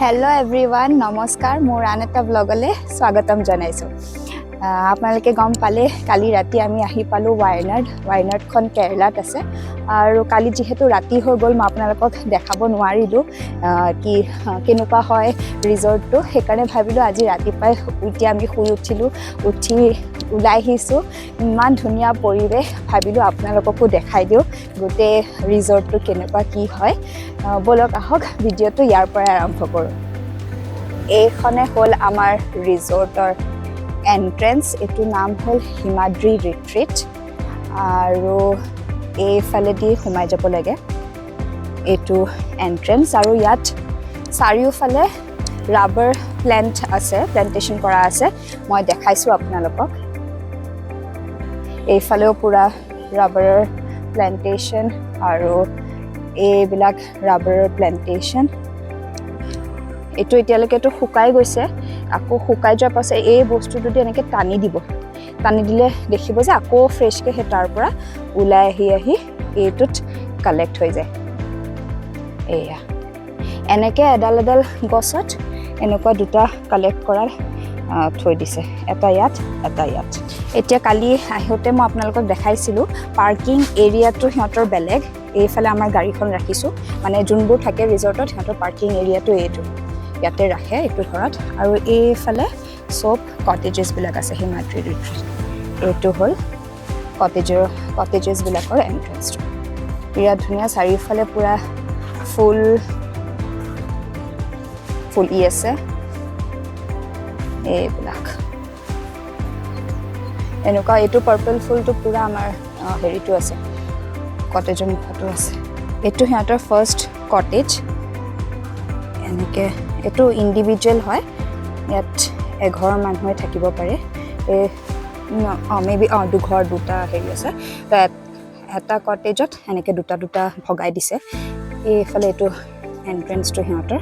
Hello everyone, নমস্কাৰ মোৰ আন এটা ব্লগলে স্বাগতম জনাইছো আপোনালোকে গম পালে কালি ৰাতি আমি আহি পালো ৱায়ানাডখন কেৰালাত আছে আৰু কালি যেহেতু ৰাতি হৈ গ'ল মই আপোনালোকক দেখাব নোৱাৰিলো কি কেনেকুৱা হয় ৰিজৰ্টটো সেইকাৰণে ভাবিলো আজি ৰাতিপুৱাই উঠি আমি শুই উঠি ওলাই আহিছো ইমান ধুনীয়া পৰিৱেশ ভাবিলো আপোনালোককো দেখাই দিও গোটেই ৰিজৰ্টটো কেনেকুৱা কি হয় বলক আহক ভিডিঅ'টো ইয়াৰ পৰা আৰম্ভ কৰোঁ এইখনে হ'ল আমাৰ ৰিজৰ্টৰ এন্ট্ৰেন্স এটো নাম হ'ল হিমাদ্ৰী ৰিট্ৰিট আৰু এইফালেদি সোমাই যাব লাগে এটো এন্ট্ৰেন্স আৰু ইয়াত চাৰিওফালে ৰাবাৰ প্লান্ট আছে প্লান্টেশন কৰা আছে মই দেখাইছো আপোনালোকক এইফালেও পুৰা ৰাবাৰৰ প্লান্টেশন আৰু এইবিলাক ৰাবাৰৰ প্লান্টেশন এটো এতিয়ালৈকেটো শুকাই গৈছে আকৌ শুকাই যোৱাৰ পাছত এই বস্তুটো দি এনেকৈ টানি দিলে দেখিব যে আকৌ ফ্ৰেছকৈ হেতাৰ পৰা ওলাই আহি এইটোত কালেক্ট হৈ যায় এয়া এনেকৈ এডাল গছত এনেকুৱা দুটা কালেক্ট কৰা থৈ দিছে এটা ইয়াত এতিয়া কালি আহোঁতে মই আপোনালোকক দেখাইছিলোঁ পাৰ্কিং এৰিয়াটো সিহঁতৰ বেলেগ এইফালে আমাৰ গাড়ীখন ৰাখিছোঁ মানে যোনবোৰ থাকে ৰিজৰ্টত সিহঁতৰ পাৰ্কিং এৰিয়াটো এইটো ইয়াতে ৰাখে এইটো ঘৰত আৰু এইফালে সব কটেজেছবিলাক আছে হিমাদ্ৰী ৰিট্ৰিট এইটো হ'ল কটেজেছবিলাকৰ এণ্ট্ৰেঞ্চটো বিৰাট ধুনীয়া চাৰিওফালে পূৰা ফুলি আছে এইবিলাক এনেকুৱা এইটো পাৰ্পল ফুলটো পূৰা আমাৰ হেৰিটো আছে কটেজৰ মুখতো আছে এইটো সিহঁতৰ ফাৰ্ষ্ট কটেজ এনেকৈ এইটো ইণ্ডিভিজুৱেল হয় ইয়াত এঘৰ মানুহে থাকিব পাৰে মেবি দুঘৰ দুটা হেৰি আছে এটা কটেজত এনেকৈ দুটা ভগাই দিছে এইফালে এইটো এণ্ট্ৰেঞ্চটো সিহঁতৰ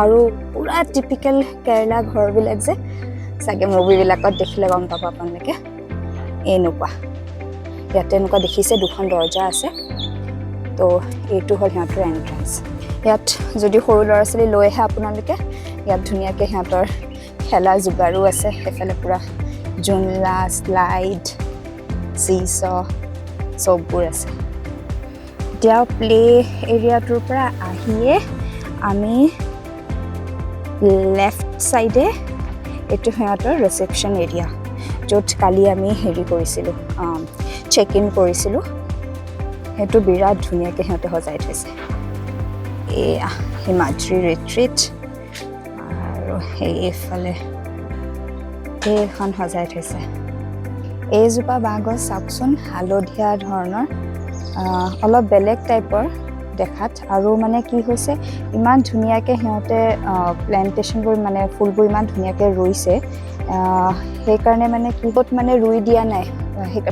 আৰু পুৰা টিপিকেল কেৰেলা ঘৰবিলাক যে চাগে মুভিবিলাকত দেখিলে গম পাব আপোনালোকে এনেকুৱা ইয়াতে এনেকুৱা দেখিছে দুখন দৰ্জা আছে তো এইটো হ'ল সিহঁতৰ এণ্ট্ৰেঞ্চ ইয়াত যদি সৰু ল'ৰা ছোৱালী লৈ আহে আপোনালোকে ইয়াত ধুনীয়াকৈ সিহঁতৰ খেলা যোগাৰো আছে সেইফালে পূৰা জোনলা শ্লাইড চিছ চববোৰ আছে এতিয়া প্লে এৰিয়াটোৰ পৰা আহিয়ে আমি লেফ্ট ছাইডে এইটো সিহঁতৰ ৰিচেপশ্যন এৰিয়া য'ত কালি আমি হেৰি কৰিছিলোঁ চেক ইন কৰিছিলোঁ সেইটো বিৰাট ধুনীয়াকৈ সিহঁতে সজাই থৈছে এয়া হিমাদ্ৰী ৰিট্ৰিট আৰু এইফালে এইখন সজাই থৈছে এইজোপা বাঁহগছ চাওকচোন হালধীয়া ধৰণৰ অলপ বেলেগ টাইপৰ দেখাত আৰু মানে কি হৈছে ইমান ধুনীয়াকৈ সিহঁতে প্লেণ্টেশ্যনবোৰ মানে ফুলবোৰ ইমান ধুনীয়াকৈ ৰুইছে সেইকাৰণে মানে কিবত মানে ৰুই দিয়া নাই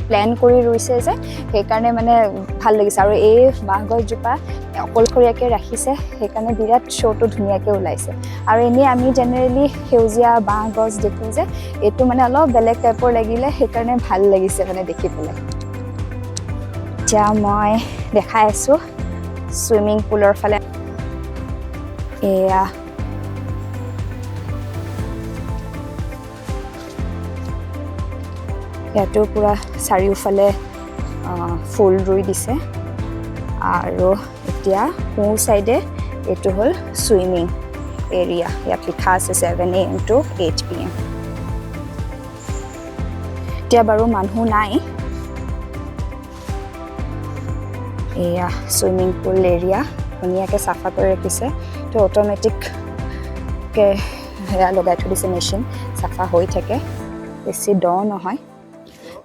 প্লেন কৰি ৰুইছে যে সেইকাৰণে মানে ভাল লাগিছে আৰু এই বাঁহগছজোপা অকলশৰীয়াকৈ ৰাখিছে সেইকাৰণে বিৰাট শ্ব'টো ধুনীয়াকৈ ওলাইছে আৰু এনেই আমি জেনেৰেলি সেউজীয়া বাঁহগছ দেখোঁ যে এইটো মানে অলপ বেলেগ টাইপৰ লাগিলে সেইকাৰণে ভাল লাগিছে মানে দেখি পেলাই এতিয়া মই দেখাই আছোঁ ছুইমিং পুলৰ ফালে এয়া ইয়াতো পূৰা চাৰিওফালে ফুল ৰুই দিছে আৰু এতিয়া সোঁ চাইডে এইটো হ'ল ছুইমিং এৰিয়া ইয়াত লিখা আছে 7 AM to 8 PM এতিয়া বাৰু মানুহ নাই এয়া ছুইমিং পুল এৰিয়া ধুনীয়াকৈ চাফা কৰি ৰাখিছে তো অট'মেটিককৈ সেয়া লগাই থৈ দিছে মেচিন চাফা হৈ থাকে বেছি দ নহয়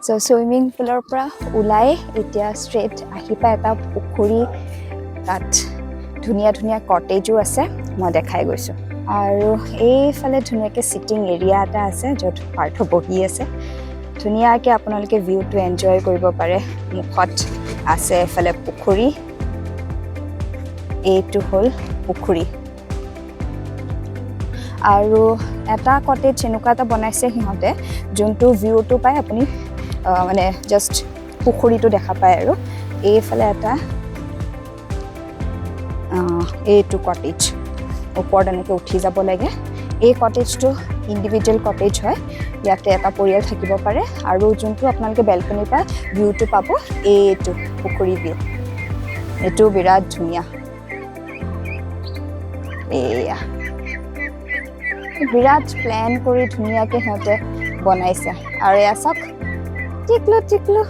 চ' ছুইমিং পুলৰ পৰা ওলাই এতিয়া ষ্ট্ৰেইট আহি পাই এটা পুখুৰী তাত ধুনীয়া কটেজো আছে মই দেখাই গৈছোঁ আৰু এইফালে ধুনীয়াকৈ ছিটিং এৰিয়া এটা আছে য'ত পাৰ্থ বহি আছে ধুনীয়াকৈ আপোনালোকে ভিউটো এনজয় কৰিব পাৰে মুখত আছে এফালে পুখুৰী এইটো হ'ল পুখুৰী আৰু এটা কটেজ এনেকুৱা এটা বনাইছে সিহঁতে যোনটো ভিউটো পায় আপুনি মানে জাষ্ট পুখুৰীটো দেখা পায় আৰু এইফালে এটা এইটো কটেজ ওপৰত এনেকৈ উঠি যাব লাগে। এই কটেজটো ইণ্ডিভিজুৱেল কটেজ হয়, ইয়াতে এটা পৰিয়াল থাকিব পাৰে। আৰু যোনটো আপোনালোকে বেলকনিৰ পৰা ভিউটো পাব, এইটো পুখুৰী ভিউ, এইটো বিৰাট ধুনীয়া। এয়া বিৰাট প্লেন কৰি ধুনীয়াকৈ সিহঁতে বনাইছে। আৰু এয়া চাওক, টিকলু টিকলু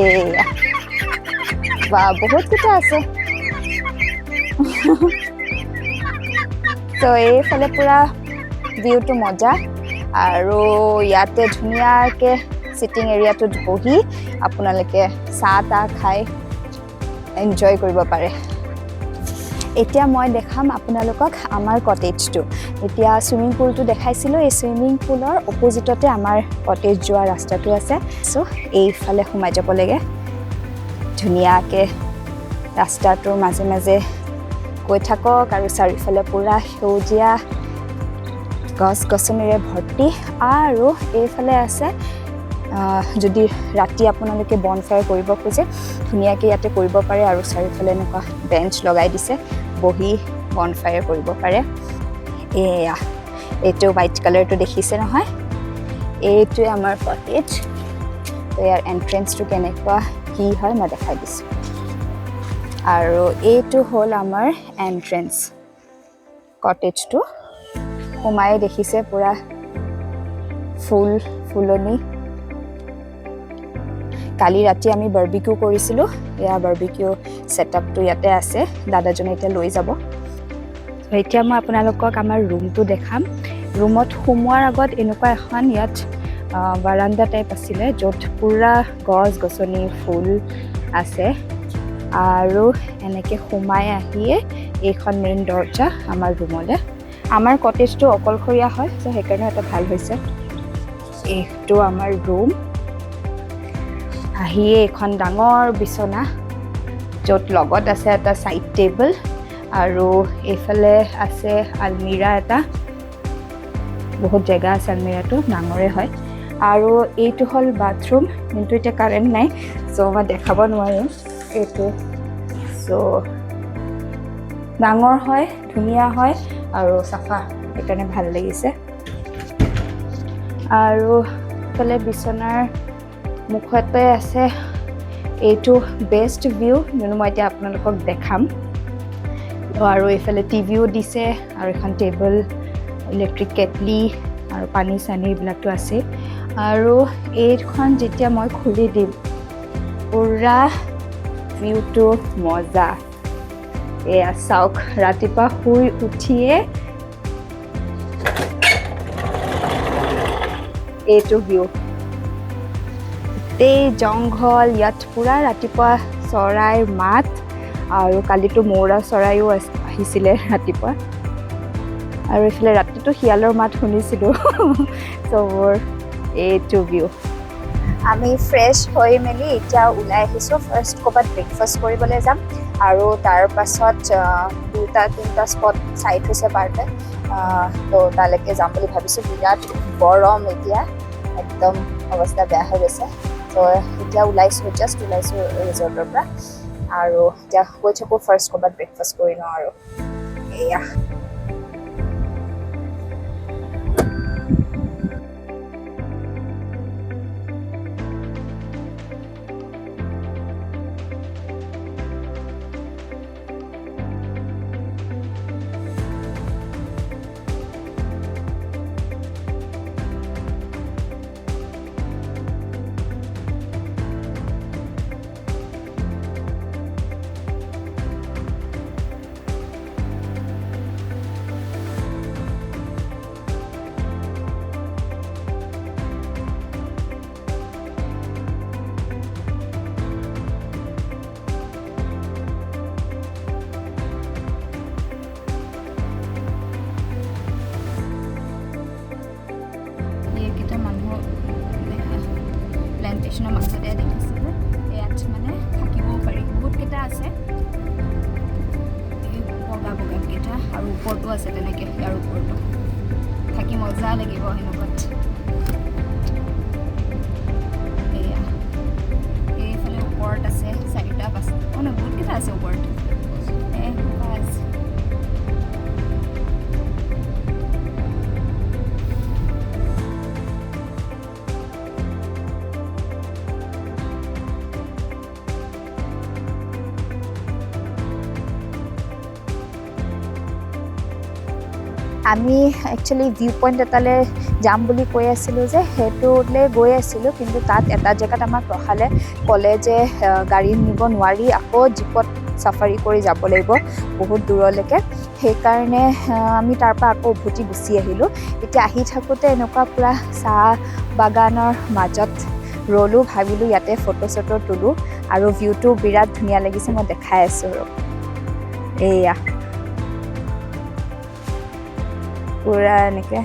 এয়া বা বহুত কেইটা আছে। তো এইফালে পুৰা ভিউটো মজা। আৰু ইয়াতে ধুনীয়াকৈ চিটিং এৰিয়াটোত বহি আপোনালোকে চাহ তাহ খাই এনজয় কৰিব পাৰে। এতিয়া মই দেখাম আপোনালোকক আমাৰ কটেজটো। এতিয়া ছুইমিং পুলটো দেখাইছিলোঁ, এই ছুইমিং পুলৰ অপজিটতে আমাৰ কটেজ যোৱা ৰাস্তাটো আছে। চ' এইফালে সোমাই যাব লাগে। ধুনীয়াকৈ ৰাস্তাটোৰ মাজে মাজে গৈ থাকক আৰু চাৰিওফালে পূৰা সেউজীয়া গছ গছনিৰে ভৰ্তি। আৰু এইফালে আছে, যদি ৰাতি আপোনালোকে বনফায়াৰ কৰিব খোজে ধুনীয়াকৈ ইয়াতে কৰিব পাৰে। আৰু চাৰিওফালে এনেকুৱা বেঞ্চ লগাই দিছে, বহি বনফায়াৰ কৰিব পাৰে। এয়া এইটো হোৱাইট কালাৰটো দেখিছে নহয়, এইটোৱে আমাৰ কটেজ। তো ইয়াৰ এণ্ট্ৰেঞ্চটো কেনেকুৱা কি হয় মই দেখাই দিছোঁ। আৰু এইটো হ'ল আমাৰ এণ্ট্ৰেঞ্চ। কটেজটো সোমাই দেখিছে পূৰা ফুলনি। কালি ৰাতি আমি বাৰ্বিকিউ কৰিছিলোঁ, এয়া বাৰ্বিকিউ ছেটআপটো ইয়াতে আছে, দাদাজনে এতিয়া লৈ যাব। এতিয়া মই আপোনালোকক আমাৰ ৰুমটো দেখাম। ৰুমত সোমোৱাৰ আগত এনেকুৱা এখন ইয়াত বাৰাণ্ডা টাইপ আছিলে, য'ত পূৰা গছ গছনি ফুল আছে। আৰু এনেকৈ সোমাই আহিয়ে এইখন মেইন দৰজা আমাৰ ৰুমলৈ। আমাৰ কটেজটো অকলশৰীয়া হয়, চ' সেইকাৰণে এটা ভাল হৈছে। এইটো আমাৰ ৰুম। আহিয়ে এখন ডাঙৰ বিচনা, য'ত লগত আছে এটা ছাইড টেবল। আৰু এইফালে আছে আলমিৰা এটা, বহুত জেগা আছে, আলমিৰাটো ডাঙৰে হয়। আৰু এইটো হ'ল বাথৰুম, কিন্তু এতিয়া কাৰেণ্ট নাই, চ' মই দেখাব নোৱাৰিম এইটো। চ' ডাঙৰ হয়, ধুনীয়া হয় আৰু চাফা, সেইকাৰণে ভাল লাগিছে। আৰু এইফালে বিচনাৰ মুখতে আছে এইটো বেষ্ট ভিউ, যোনটো মই এতিয়া আপোনালোকক দেখাম। আৰু এইফালে টিভিও দিছে, আৰু এখন টেবল, ইলেক্ট্ৰিক কেটলি আৰু পানী চানী এইবিলাকতো আছে। আৰু এইখন যেতিয়া মই খুলি দিম, পূৰা ভিউটো মজা। এয়া চাওক, ৰাতিপুৱা শুই উঠিয়ে এইটো ভিউ, গোটেই জংঘল, ইয়াত পূৰা ৰাতিপুৱা চৰাইৰ মাত। আৰু কালিতো মৌৰা চৰাইও আহিছিলে ৰাতিপুৱা। আৰু এইফালে ৰাতিটো শিয়ালৰ মাত শুনিছিলোঁ। চবৰ এইটো ভিউ। আমি ফ্ৰেছ হৈ মেলি এতিয়া ওলাই আহিছোঁ। ফাৰ্ষ্ট ক'ৰবাত ব্ৰেকফাষ্ট কৰিবলৈ যাম, আৰু তাৰ পাছত 2-3টা স্পট চাই থৈছে পাৰ্টে, তো তালৈকে যাম বুলি ভাবিছোঁ। বিৰাট গৰম এতিয়া, একদম অৱস্থা বেয়া হৈ গৈছে। তো এতিয়া জাষ্ট ওলাইছোঁ ৰিজৰ্টৰ পৰা। আৰু এতিয়া গৈ থাকোঁ, ফাৰ্ষ্ট ক'ৰবাত ব্ৰেকফাষ্ট কৰি লওঁ। আৰু এয়া প্লেণ্টেশ্যনৰ মাজতে দেখিছিলোঁ, ইয়াত মানে থাকিবও পাৰি, বহুতকেইটা আছে, এই বগাকেইটা, আৰু ওপৰতো আছে তেনেকৈ, ইয়াৰ ওপৰতো থাকি মজা লাগিব সেনেকুৱাত। এয়া এইফালে ওপৰত আছে 4-5, বহুত আমি একচুৱেলি ভিউ পইণ্ট এটালৈ যাম বুলি কৈ আছিলোঁ যে সেইটোলৈ গৈ আছিলোঁ, কিন্তু তাত এটা জেগাত আমাক ৰখালে, ক'লে যে গাড়ী নিব নোৱাৰি, আকৌ জীপত চাফাৰী কৰি যাব লাগিব বহুত দূৰলৈকে। সেইকাৰণে আমি তাৰপৰা আকৌ উভতি গুচি আহিলোঁ। এতিয়া আহি থাকোঁতে এনেকুৱা পূৰা চাহ বাগানৰ মাজত ৰ'লোঁ, ভাবিলোঁ ইয়াতে ফটো চটো তোলোঁ, আৰু ভিউটো বিৰাট ধুনীয়া লাগিছে। মই দেখাই আছোঁ আৰু এয়া পূৰা এনেকৈ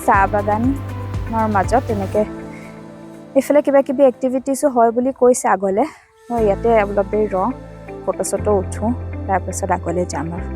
চাহ বাগানৰ মাজত এনেকৈ এইফালে কিবা কিবি এক্টিভিটিছো হয় বুলি কৈছে আগলৈ। মই ইয়াতে অলপ দেৰি ৰওঁ, ফটো চটো উঠোঁ, তাৰপিছত আগলৈ যাম আৰু।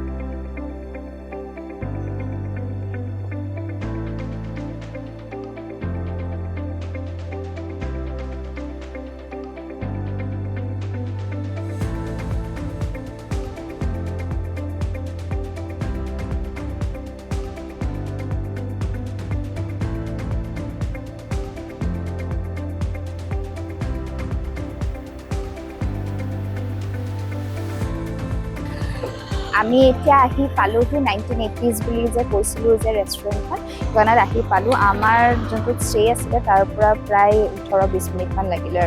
আমি এতিয়া আহি পালোঁহি 1980s বুলি যে কৈছিলোঁ যে ৰেষ্টুৰেণ্টখন, ৱায়ানাড আহি পালোঁ। আমাৰ যোনটোত ষ্টে আছিলে তাৰ পৰা প্ৰায় 18-20 মিনিটমান লাগিলে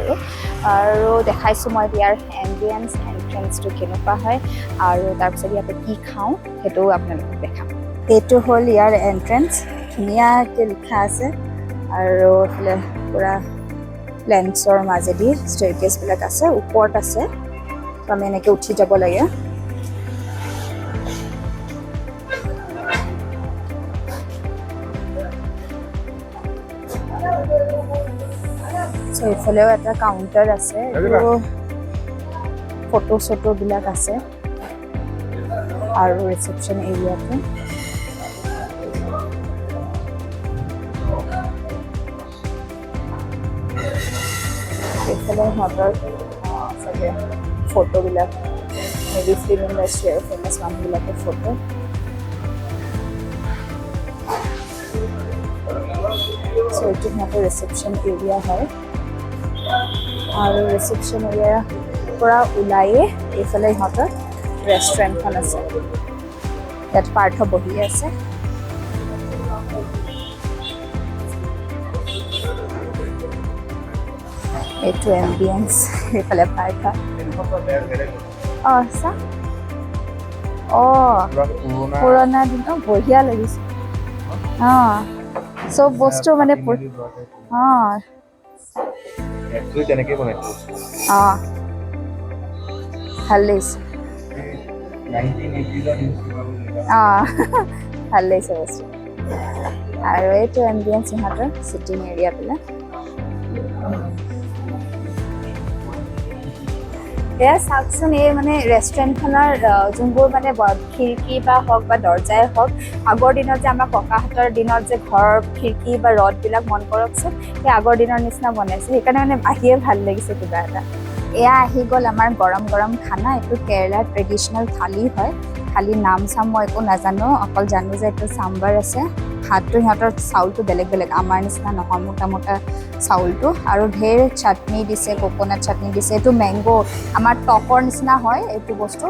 আৰু দেখাইছোঁ মই ইয়াৰ এম্বিয়েন্স, এণ্ট্ৰেঞ্চটো কেনেকুৱা হয়, আৰু তাৰপিছত ইয়াতে কি খাওঁ সেইটোও আপোনালোকক দেখাম। এইটো হ'ল ইয়াৰ এণ্ট্ৰেঞ্চ, ধুনীয়াকৈ লিখা আছে, আৰু এইফালে পূৰা প্লেণ্টছৰ মাজেদি ষ্টেৰকেছবিলাক আছে, ওপৰত আছে, তো আমি এনেকৈ উঠি যাব লাগে। চ' এইফালেও এটা কাউণ্টাৰ আছে, এইটো ফটো চটোবিলাক আছে, আৰু ৰিচেপশ্যন এৰিয়াটো। এইফালে সিহঁতৰ চাগে ফটোবিলাক, হেভি ফিল্ম ইণ্ডাষ্ট্ৰী আৰু ফেমাছ মানুহবিলাকৰ ফটো। চ' এইটো সিহঁতৰ ৰিচেপশ্যন এৰিয়া হয়, আৰু ৰিচেপশ্যন এৰিয়াৰ পৰা ওলায়ে এইফালে সিহঁতৰ ৰেষ্টুৰেণ্টখন আছে, ইয়াত পাৰ্থ বহি আছে। এইটো এম্বিয়েন্স, এইফালে পাৰ্থ। অঁ চা, অঁ পুৰণা দিন, অঁ বঢ়িয়া লাগিছে। অঁ চব বস্তু মানে অঁ অঁ ভাল লাগিছে। অঁ ভাল লাগিছে বস্তু। আৰু এইটো এম্বিয়েন্স সিহঁতৰ চিটিং এৰিয়াবিলাক। এয়া চাওকচোন, এই মানে ৰেষ্টুৰেণ্টখনৰ যোনবোৰ মানে খিৰিকী বা হওক বা দৰ্জাই হওক, আগৰ দিনত যে আমাৰ ককাহঁতৰ দিনত যে ঘৰৰ খিৰিকী বা ৰদবিলাক মন কৰকচোন, সেই আগৰ দিনৰ নিচিনা বনাইছে, সেইকাৰণে মানে আহিয়ে ভাল লাগিছে কিবা এটা। এয়া আহি গ'ল আমাৰ গৰম গৰম খানা। এইটো কেৰেলাৰ ট্ৰেডিশ্যনেল থালি হয়। থালিৰ নাম চাম মই একো নাজানো, অকল জানো যে এইটো চাম্বাৰ আছে। ভাতটো সিহঁতৰ চাউলটো বেলেগ বেলেগ, আমাৰ নিচিনা নহয়, মোটা মোটা চাউলটো, আৰু ঢেৰ চাটনি দিছে, কোকোনাট চাটনি দিছে। এইটো মেংগ', আমাৰ টকৰ নিচিনা হয় এইটো বস্তু,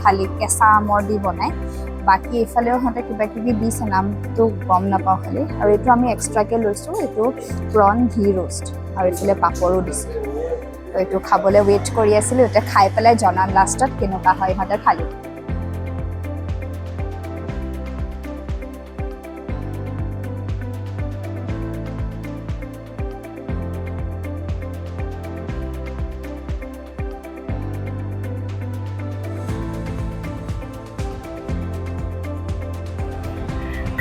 খালি কেঁচা আমৰ দি বনায়। বাকী এইফালেও সিহঁতে কিবা কিবি দিছে, নামটো গম নাপাওঁ খালি। আৰু এইটো আমি এক্সট্ৰাকৈ লৈছোঁ, এইটো প্ৰন ঘি ৰোষ্ট, আৰু এইফালে পাপৰো দিছে। তো এইটো খাবলৈ ৱেইট কৰি আছিলোঁ, এতিয়া খাই পেলাই জনাম লাষ্টত কেনেকুৱা হয় সিহঁতে খালি।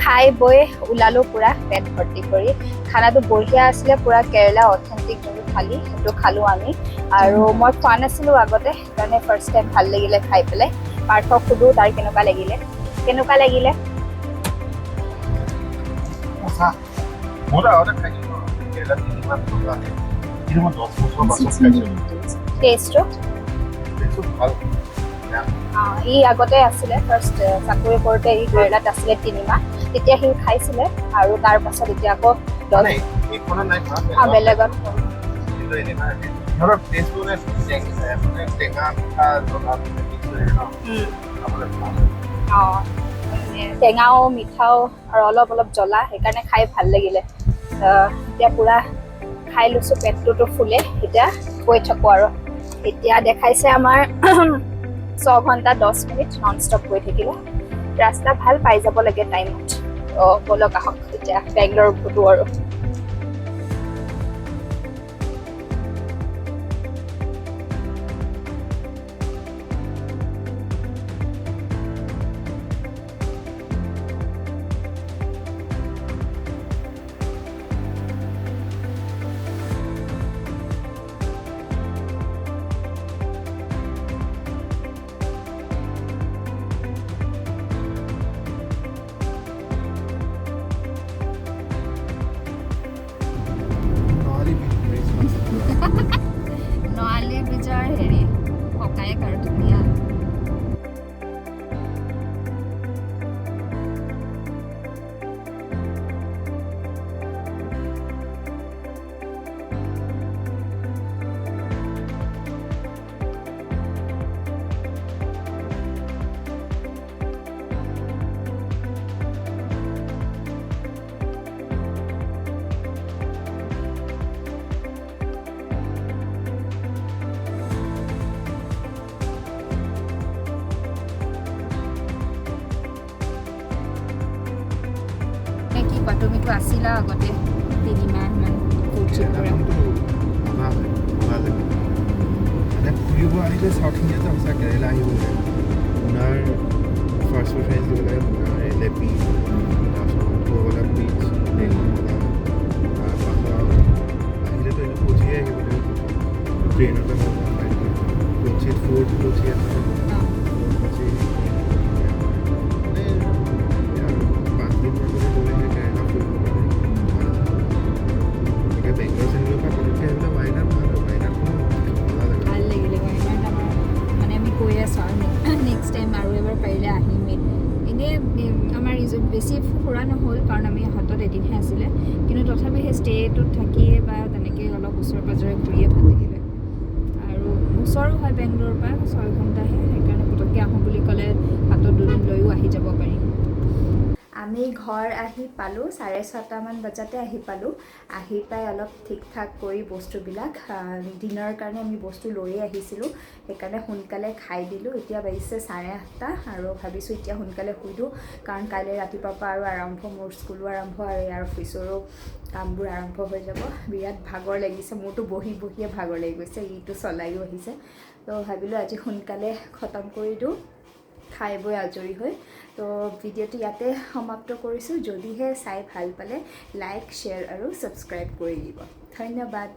খাই বৈ ওলালোঁ পূৰা পেট ভৰ্তি কৰি। খানাটো বঢ়িয়া আছিলে, পূৰা কেৰেলা অথেণ্টিক যোনটো থালি সেইটো খালোঁ আমি। আৰু মই খোৱা নাছিলোঁ আগতে, সেইকাৰণে ফাৰ্ষ্ট টাইম ভাল লাগিলে খাই পেলাই। পাৰ্থক সোধোঁ তাৰ কেনেকুৱা লাগিলে। টেষ্টটো ই আগতে আছিলে, ফাৰ্ষ্ট চাকৰি কৰোঁতে ই কেৰেলাত আছিলে 3 মাহ, তেতিয়া সি খাইছিলে, আৰু তাৰ পাছত এতিয়া আকৌ বেলেগত। অঁ টেঙাও মিঠাও আৰু অলপ অলপ জ্বলা, সেইকাৰণে খাই ভাল লাগিলে। এতিয়া পূৰা খাই লৈছোঁ, পেটটোতো ফুলে, এতিয়া গৈ থাকোঁ আৰু। এতিয়া দেখাইছে আমাৰ 6 ঘণ্টা 10 মিনিট নন ষ্টপ গৈ থাকিলে। ৰাস্তা ভাল, পাই যাব লাগে টাইমত। বলক আহক এতিয়া বেংগলোৰ ঘূৰো আৰু। নআলি ব্ৰিজৰ হেৰি ককায়েক আৰু ধুনীয়া। তুমিতো আছিলা আগতে 3 মাহমান কোচিৰ পৰা। ফুৰিব আহিলে চাউথ ইণ্ডিয়াত সঁচা কেৰেলা আহিব লাগে। মুনাৰ ফাৰ্ষ্ট প্ৰিফাৰেঞ্চ দিব লাগে, মুনাৰ লেপি, তাৰপিছত গ'লে বিচ, তাৰপাছত আহিলেতো এনেও কোচিয়ে আহিব লাগিব। ট্ৰেইনতে কোচিত ফ'ৰ্ট কোচি আছে, কোচি মানে 5 দিনমান যদি গ'লেহে কেৰেলা ফুৰিব পাৰে। গতিকে বেংগলোৰ চেংগলোৰ পৰা পটককৈ আহিলে ৱাইনাড ভাল হয়। ৱাইনাডখন ভাল লাগিলে ৱাইনাড আমাৰ, মানে আমি কৈ আছোঁ আৰু নেক্সট টাইম আৰু এবাৰ পাৰিলে আহিমেই। এনেই আমাৰ বেছি ফুৰা নহ'ল, কাৰণ আমি হাতত এদিনহে আছিলে, কিন্তু তথাপি সেই ষ্টেটোত থাকিয়ে বা তেনেকৈ অলপ ওচৰে পাঁজৰে ঘূৰিয়ে ভাল লাগিলে। আৰু ওচৰো হয় বেংগলোৰৰ পৰা, 6 ঘণ্টাহে, সেইকাৰণে পটককৈ আহোঁ বুলি ক'লে হাতত 2 দিন লৈও আহি যাব পাৰি। আমি ঘৰ আহি পালোঁ 6:30মান বজাতে আহি পালোঁ। আহি পাই অলপ ঠিক ঠাক কৰি বস্তুবিলাক, ডিনাৰৰ কাৰণে আমি বস্তু লৈয়ে আহিছিলোঁ, সেইকাৰণে সোনকালে খাই দিলোঁ। এতিয়া বাজিছে 8:30 আৰু ভাবিছোঁ এতিয়া সোনকালে শুই দিওঁ, কাৰণ কাইলৈ ৰাতিপুৱাৰ পৰা আৰু আৰম্ভ, মোৰ স্কুলো আৰম্ভ আৰু ইয়াৰ অফিচৰো কামবোৰ আৰম্ভ হৈ যাব। বিৰাট ভাগৰ লাগিছে, মোৰতো বহি বহিয়ে ভাগৰ লাগি গৈছে, ইটো চলাইও আহিছে। তো ভাবিলোঁ আজি সোনকালে খতম কৰি দিওঁ, খাই বৈ আজৰি হৈ। তো ভিডিঅ'টো ইয়াতে সমাপ্ত কৰিছোঁ। যদিহে চাই ভাল পালে লাইক, শ্বেয়াৰ আৰু ছাবস্ক্ৰাইব কৰি দিব। ধন্যবাদ।